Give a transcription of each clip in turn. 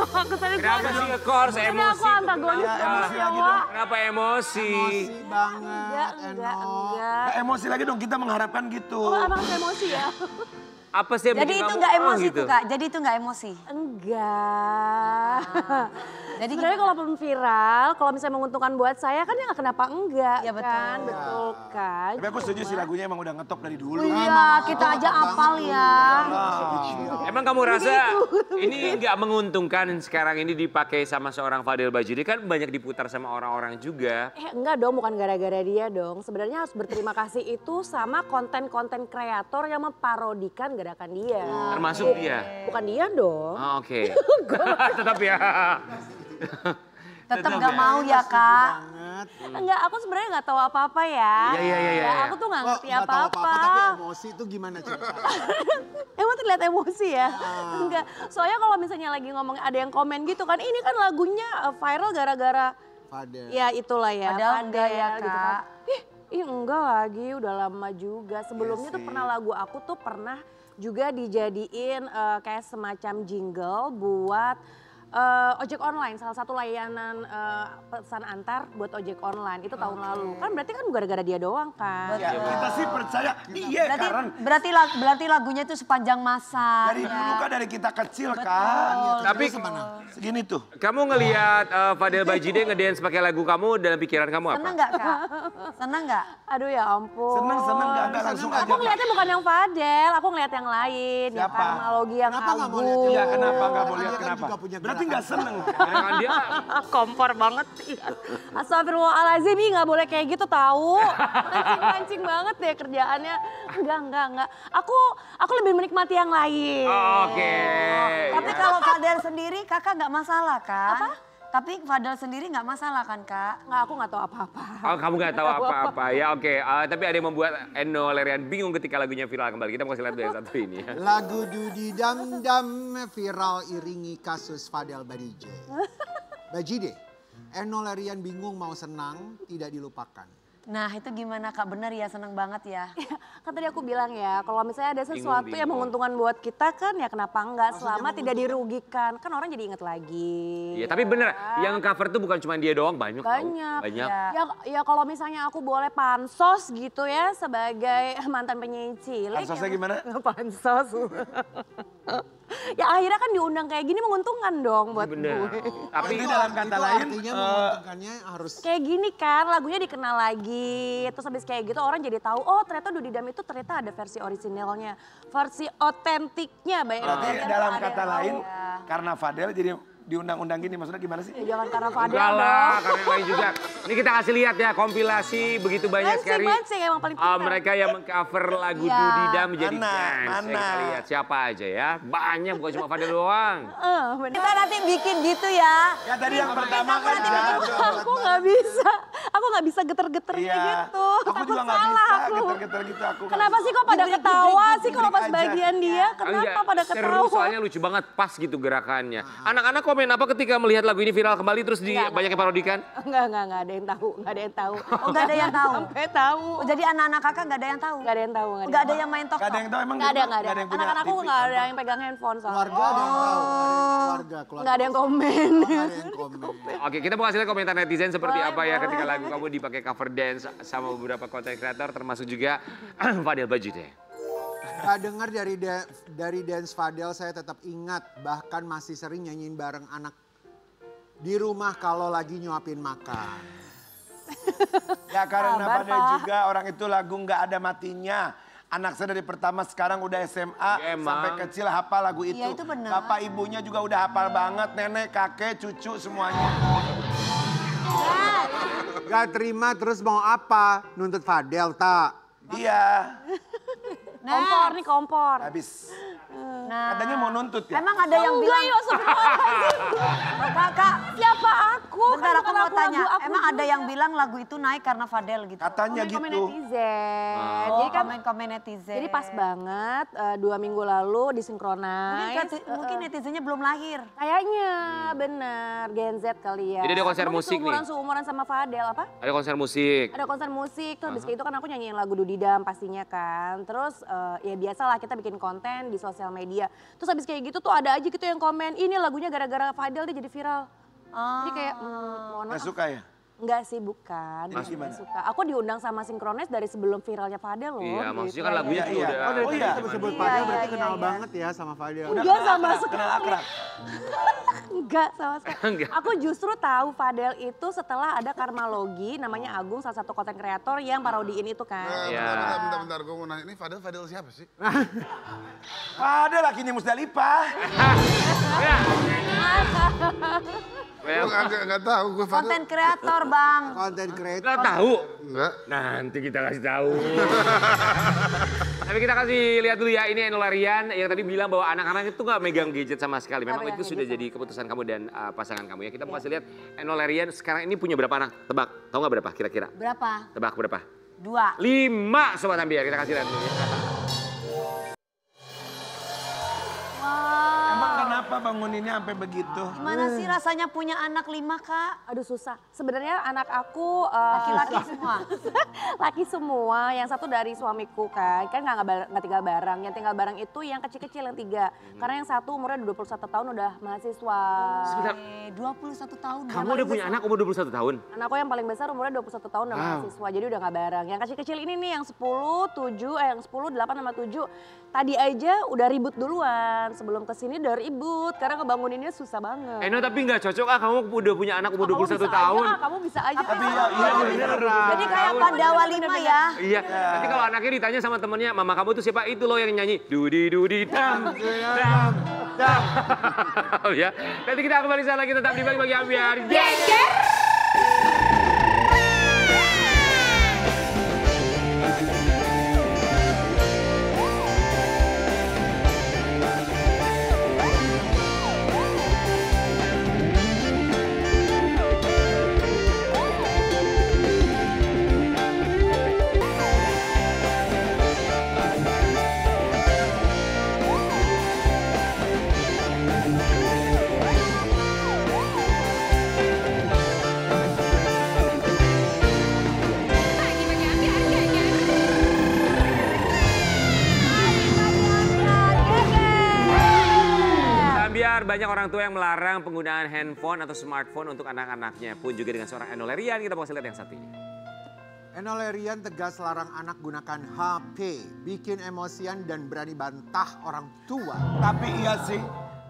Kenapa sih ngekors emosi? Ini aku antagonis emosi ya, lagi Wak. dong. Kenapa emosi? Emosi banget, Enggak. Nggak emosi lagi dong, kita mengharapkan gitu. Oh, emang aku emosi ya? Apa sih yang Jadi bikin itu kamu nggak emosi gitu? tuh Kak, jadi itu nggak emosi. Enggak. Jadi Sebenarnya kalaupun viral, kalau misalnya menguntungkan buat saya kan ya nggak kenapa enggak. Iya, betul. Kan? Betul kan. Tapi aku setuju sih lagunya emang udah ngetop dari dulu. Iya, kita aja apal ya. Emang kamu rasa ini nggak menguntungkan sekarang ini dipakai sama seorang Fadel Bajuri, kan banyak diputar sama orang-orang juga. Enggak dong, bukan gara-gara dia dong. Sebenarnya harus berterima kasih itu sama konten-konten kreator yang memparodikan gerakan dia. Termasuk dia. Bukan dia dong. Oh, oke. Tetap ya. tetap nggak mau ya Kak. Banget. Enggak, aku sebenarnya nggak tahu apa-apa ya. Iya. Ya, aku tuh nggak ngerti nggak tahu apa-apa. tapi emosi itu gimana cerita? Emang terlihat emosi ya? Enggak, soalnya kalau misalnya lagi ngomong ada yang komen gitu kan, ini kan lagunya viral gara-gara Fadel. ya itulah ya. Padahal enggak ya, Fadel gitu kan. Kak. Ih enggak lagi, udah lama juga. Sebelumnya tuh pernah lagu aku tuh pernah juga dijadiin kayak semacam jingle buat ojek online, salah satu layanan pesan antar buat ojek online itu tahun lalu. Kan berarti kan gara-gara dia doang kan. Ya, kita sih percaya, iya karena Berarti lagunya itu sepanjang masa. dari dulu kan dari kita kecil kan. Tapi Segini tuh. kamu ngelihat Fadel Bajide ngedance pakai lagu kamu dalam pikiran kamu apa? Seneng nggak Kak? Seneng nggak? Aduh ya ampun. Seneng enggak langsung aja. Aku ngeliatnya bukan yang Fadel, aku ngeliat yang lain. Yang Siapa? analogi yang Kenapa nggak mau lihat? Agung. Iya kenapa nggak mau lihat Dia kan kenapa? juga punya Berarti nggak seneng. Kan dia Kompor banget sih. Astagfirullahaladzim, ih nggak boleh kayak gitu tahu. Mancing-mancing banget deh kerjaannya. Enggak. Aku lebih menikmati yang lain. Oke. Tapi kalau Fadel sendiri Kakak nggak masalah kan? Apa? Tapi Fadel sendiri nggak masalah kan Kak? Nggak, aku nggak tahu apa-apa. Oh, kamu nggak tahu apa-apa ya, oke. Tapi ada yang membuat Enno Lerian bingung ketika lagunya viral kembali. Kita mau kasih lihat dulu yang satu ini ya. Lagu Dudi Dam Dam viral iringi kasus Fadel Bajide. Enno Lerian bingung mau senang, tidak dilupakan. Nah itu gimana Kak? Bener ya, seneng banget ya. Kan tadi aku bilang ya, kalau misalnya ada sesuatu yang menguntungkan buat kita kan ya kenapa enggak, selama tidak dirugikan. Kan orang jadi inget lagi. Iya, tapi bener, yang cover tuh bukan cuma dia doang, banyak. tau. Banyak. Banyak. Ya kalau misalnya aku boleh pansos gitu ya sebagai mantan penyanyi cilik. Pansosnya gimana? Pansos. Ya akhirnya kan diundang kayak gini menguntungkan dong buat Bener. gue. Tapi Itu dalam kata lain, Artinya menguntungkannya harus Kayak gini kan lagunya dikenal lagi. Terus habis kayak gitu orang jadi tahu oh ternyata Dudi Dam itu ternyata ada versi orisinalnya. Versi otentiknya. berarti dalam kata lain karena Fadel jadi diundang-undang gini maksudnya gimana sih? Ya, jangan karena Fadel enggak lah, dong. karena yang lain juga. Ini kita kasih lihat ya kompilasi begitu banyak sekali. Mancing emang paling pintar. Mereka yang mengcover lagu Iya. Dudi Dam menjadi Mana? dance. Ya, kita lihat siapa aja ya. Banyak bukan cuma Fadel doang. Bener. Kita nanti bikin gitu ya. Ya tadi yang pertama kan Aku nggak bisa. Aku nggak bisa geter-geternya Iya. gitu. Aku Takut juga nggak salah bisa aku. geter-geter gitu aku. nggak Kenapa bisa. sih kok pada ketawa sih kalau pas aja. bagian dia? Kenapa Enggak, pada seru ketawa? soalnya lucu banget pas gitu gerakannya. Anak-anak komen apa ketika melihat lagu ini viral kembali terus banyak yang parodikan? Enggak ada yang tahu, nggak ada yang tahu. Oh nggak ada yang tahu? Sampai tahu. Oh, jadi anak-anak Kakak nggak ada yang tahu? Nggak ada yang tahu. Nggak ada yang main Nggak ada TikTok? yang tahu emang Nggak ada. nggak ada yang punya Anak-anakku TV. nggak ada yang pegang handphone soalnya. keluarga ada yang tahu. Nggak ada yang komen. Nggak ada yang komen. Oke, kita mau kasih lihat komentar netizen seperti apa ya ketika lagu kamu dipakai cover dance sama beberapa content creator termasuk juga Fadel Bajide. Gak dengar dari dance Fadel saya tetap ingat, bahkan masih sering nyanyiin bareng anak di rumah kalau lagi nyuapin makan. Ya karena Sabar, Fadel Pak. juga orang itu lagu nggak ada matinya. Anak saya dari pertama sekarang udah SMA Ya, emang. sampai kecil hafal lagu itu. Iya, itu benar. Bapak ibunya juga udah hafal banget, nenek, kakek, cucu semuanya. Gak terima terus mau apa? Nuntut Fadel tak? Iya, Kompor nih kompor. habis. Nah, Katanya mau nuntut ya? emang ada yang Enggak bilang, yuk Kakak, Siapa aku? bentar Kan aku bukan mau lagu-lagu tanya, aku emang ada juga. yang bilang lagu itu naik karena Fadel gitu? Katanya Komen gitu. netizen. Oh, Jadi kan komen-komen netizen. jadi pas banget 2 minggu lalu Mungkin, disinkronize. mungkin netizennya belum lahir. Kayaknya bener Gen Z kali ya. Jadi ada konser Mungkin musik nih? Seumuran sama Fadel apa? Ada konser musik. Ada konser musik, terus habis itu kan aku nyanyiin lagu Dudi Dam pastinya kan. Terus ya biasalah kita bikin konten di sosial media. Terus habis kayak gitu tuh ada aja gitu yang komen, ini lagunya gara-gara Fadel dia jadi viral. Jadi kayak mohon Nggak maaf. suka ya? Enggak sih, bukan. Terus gimana? Suka. Aku diundang sama Synchronize dari sebelum viralnya Fadel loh. Iya, maksudnya gitu. kan lagunya juga Iya. udah. Oh dari tadi iya. sebut-sebut Iya, Fadel iya, berarti iya, kenal iya. banget ya sama Fadel. Enggak sama Kenal sekali. akrab. Enggak sama sekali. Enggak. Aku justru tahu Fadel itu setelah ada Karmalogi, namanya Agung, salah satu konten kreator yang parodiin itu kan. Iya. Bentar, gue mau nanya, ini Fadel siapa sih? Ada lakinya Musdalifah. Ya. Gue nggak tahu, gue Fadel. Konten kreator bang. Konten creator. Nggak tahu. Enggak. Nanti kita kasih tahu. Tapi kita kasih lihat dulu ya, ini Enno Lerian yang tadi bilang bahwa anak-anak itu nggak megang gadget sama sekali. Memang Nggak itu megang sudah gadget jadi keputusan kamu dan pasangan kamu ya. Kita mau kasih lihat Enno Lerian sekarang ini punya berapa anak? Tebak, tahu nggak berapa kira-kira? Berapa? Tebak berapa? 2. 5 Sobat Ambiar, kita kasih lihat dulu ya. Emang kenapa banguninnya sampai begitu? Gimana sih rasanya punya anak 5 kak? Aduh susah. Sebenarnya anak aku Laki-laki semua. laki semua. Yang satu dari suamiku kan nggak tinggal bareng. Yang tinggal bareng itu yang kecil-kecil yang 3. Karena yang satu umurnya 21 tahun udah mahasiswa. Sebentar, 21 tahun. kamu udah punya anak umur 21 tahun? Anakku yang paling besar umurnya 21 tahun udah mahasiswa, jadi udah gak bareng. Yang kecil-kecil ini nih yang 10, 8 sama 7. Tadi aja udah ribut duluan, sebelum kesini udah ribut karena ngebanguninnya susah banget. Eno tapi nggak cocok kamu udah punya anak umur 21 Kamu bisa tahun. aja, kamu bisa aja. Tapi iya beneran. Jadi kayak Pandawa 5 ya. Iya, nanti kalau anaknya ditanya sama temennya, mama kamu tuh siapa? Itu loh yang nyanyi. Dudi dam, dam, dam. Ya, nanti kita kembali saat lagi tetap di Bagi-Bagi Ambiar. Ambiar, banyak orang tua yang melarang penggunaan handphone atau smartphone untuk anak-anaknya. Pun juga dengan seorang Enno Lerian, kita mau lihat yang satu ini. Enno Lerian tegas larang anak gunakan HP, bikin emosian dan berani bantah orang tua. Tapi iya sih,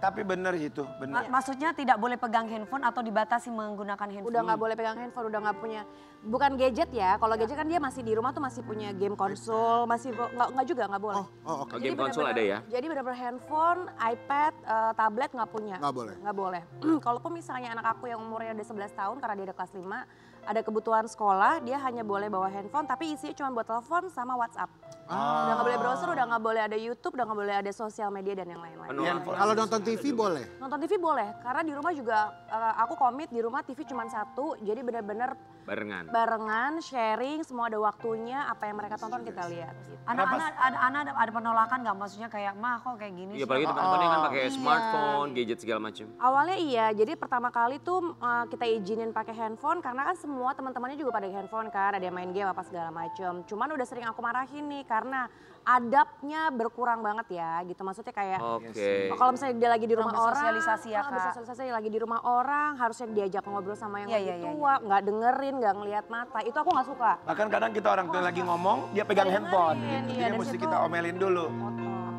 tapi bener itu, bener. Maksudnya tidak boleh pegang handphone atau dibatasi menggunakan handphone? Udah nggak boleh pegang handphone, udah nggak punya, bukan gadget ya. Kalau gadget kan dia masih di rumah tuh masih punya game konsol, masih nggak juga nggak boleh. Oh oke. Oh, game konsol ada ya? Jadi benar-benar handphone, iPad, tablet nggak punya. Nggak boleh. Nggak boleh. Kalaupun misalnya anak aku yang umurnya udah 11 tahun karena dia udah kelas 5, ada kebutuhan sekolah, dia hanya boleh bawa handphone tapi isinya cuma buat telepon sama WhatsApp. Udah nggak boleh browser, udah nggak boleh ada YouTube, udah nggak boleh ada sosial media dan yang lain-lain. Kalau nonton TV boleh? Nonton TV boleh, karena di rumah juga aku komit di rumah TV cuma 1, jadi benar-benar Barengan. barengan, sharing, semua ada waktunya, apa yang mereka tonton kita lihat. Gitu. Anak-anak ada penolakan nggak? Maksudnya kayak, mah kok kayak gini Iya, sih? apalagi teman-temannya kan pakai Iya. smartphone, gadget segala macam. Awalnya iya, jadi pertama kali tuh kita izinin pakai handphone karena kan semua teman-temannya juga pada handphone kan, ada yang main game apa segala macam. Cuman udah sering aku marahin nih karena adabnya berkurang banget ya gitu. Maksudnya kayak Oke. kalau misalnya dia lagi di rumah Kurang orang, bersosialisasi ya, Kak. bersosialisasi lagi di rumah orang, harusnya diajak ngobrol sama yang Iya, lebih iya, tua, nggak dengerin, nggak ngelihat mata. Itu aku nggak suka. Bahkan kadang kita orang tua lagi ngomong, dia pegang Iya, handphone. iya, Jadi dari mesti situ- kita omelin dulu.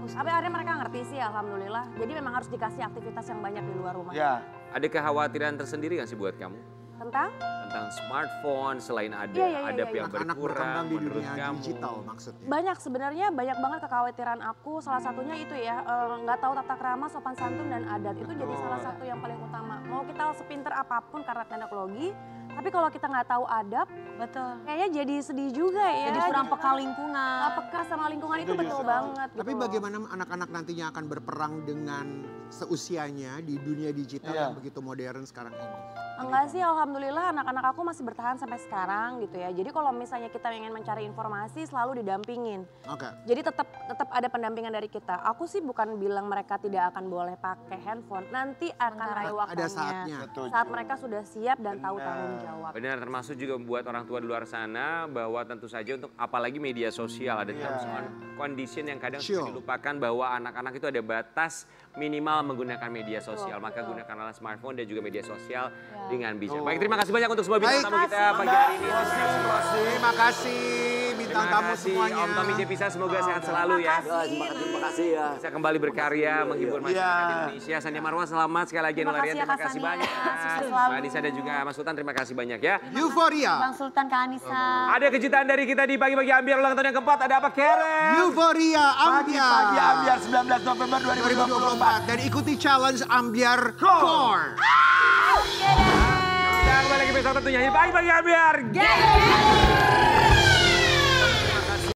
Tapi akhirnya mereka ngerti sih, alhamdulillah. Jadi memang harus dikasih aktivitas yang banyak di luar rumah. Ya. Ada kekhawatiran tersendiri nggak sih buat kamu? Tentang? Tentang smartphone, selain ada Iya, adab yang Anak-anak berkurang berkembang di menurut dunia kamu? digital maksudnya. Banyak sebenarnya, banyak banget kekhawatiran aku. Salah satunya itu ya, nggak tahu tata krama, sopan santun dan adat. Itu jadi salah satu yang paling utama. Mau kita sepinter apapun karena teknologi, tapi kalau kita nggak tahu adab, Betul. kayaknya jadi sedih juga ya. Jadi kurang peka lingkungan. Nggak peka sama lingkungan itu betul banget. Tapi gitu loh. bagaimana anak-anak nantinya akan berperang dengan seusianya di dunia digital yang begitu modern sekarang ini? Enggak sih, alhamdulillah anak-anak aku masih bertahan sampai sekarang gitu ya. Jadi kalau misalnya kita ingin mencari informasi selalu didampingin. Oke. Jadi tetap ada pendampingan dari kita. Aku sih bukan bilang mereka tidak akan boleh pakai handphone. Nanti akan ada waktunya. Ada saatnya. Saat mereka sudah siap dan tahu tanggung jawab. Benar, termasuk juga membuat orang tua di luar sana bahwa tentu saja untuk apalagi media sosial ada terms and condition yang kadang suka dilupakan bahwa anak-anak itu ada batas minimal menggunakan media sosial. Maka gunakanlah smartphone dan juga media sosial dengan bijak. Baik, terima kasih banyak untuk semua bintang tamu kita pagi hari ini. Terima kasih bintang tamu semuanya. Om Tommy Jepisa, semoga sehat selalu ya. Terima kasih ya. Bisa kembali berkarya, menghibur masyarakat Indonesia. Sania Marwa, selamat sekali lagi. Terima kasih ya, Terima Kak kasih Sania. banyak. Sukses selalu. Mbak Anissa dan juga Mas Sultan, terima kasih banyak ya. Euforia. Bang Sultan, Kak Anissa. Ada kejutan dari kita di pagi-pagi Ambiar ulang tahun yang keempat. Ada apa, Karen? Euforia Ambiar. Pagi Ambiar 19 November 2024. 2024 dan ikuti challenge Ambiar Core. Dan kembali lagi besok tentunya di pagi-pagi Ambiar.